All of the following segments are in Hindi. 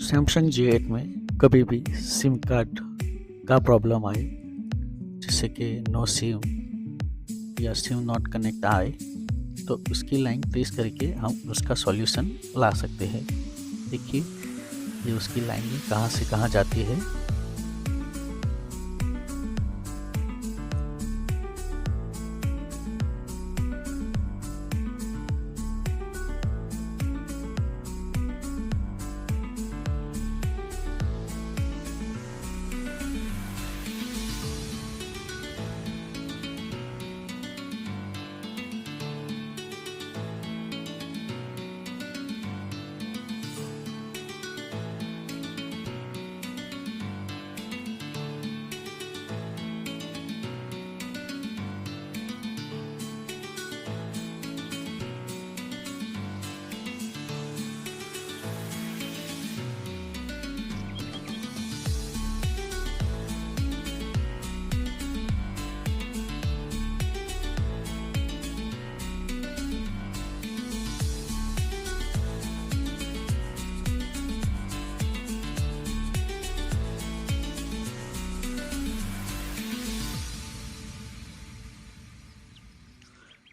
सैमसंग J8 में कभी भी सिम कार्ड का प्रॉब्लम आए, जैसे कि नो सिम या सिम नॉट कनेक्ट आए, तो उसकी लाइन ट्रेस करके हम उसका सॉल्यूशन ला सकते हैं। देखिए ये उसकी लाइन कहाँ से कहाँ जाती है।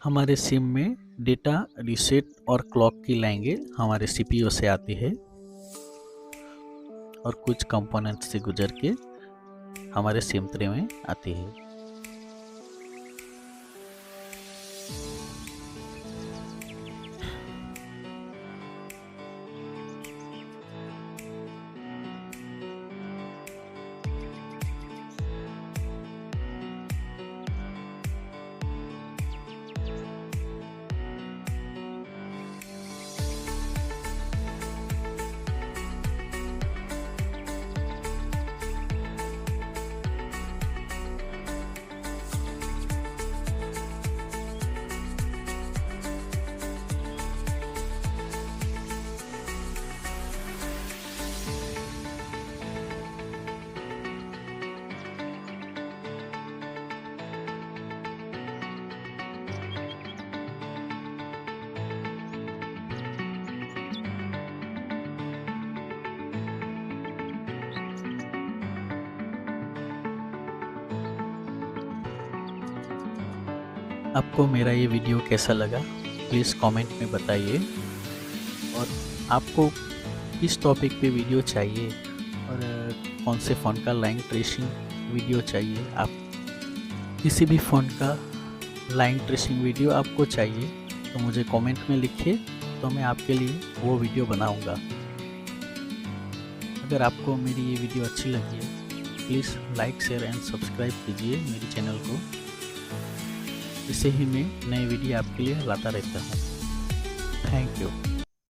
हमारे सिम में डेटा रीसेट और क्लॉक की लाइनें हमारे सीपीयू से आती है और कुछ कंपोनेंट से गुजर के हमारे सिम ट्रे में आती है। आपको मेरा ये वीडियो कैसा लगा प्लीज़ कमेंट में बताइए, और आपको किस टॉपिक पे वीडियो चाहिए और कौन से फ़ोन का लाइन ट्रेसिंग वीडियो चाहिए। आप किसी भी फ़ोन का लाइन ट्रेसिंग वीडियो आपको चाहिए तो मुझे कमेंट में लिखिए, तो मैं आपके लिए वो वीडियो बनाऊंगा। अगर आपको मेरी ये वीडियो अच्छी लगी है please like share and subscribe कीजिए मेरे चैनल को। इसे ही मैं नए वीडियो आपके लिए लाता रहता हूँ। Thank you.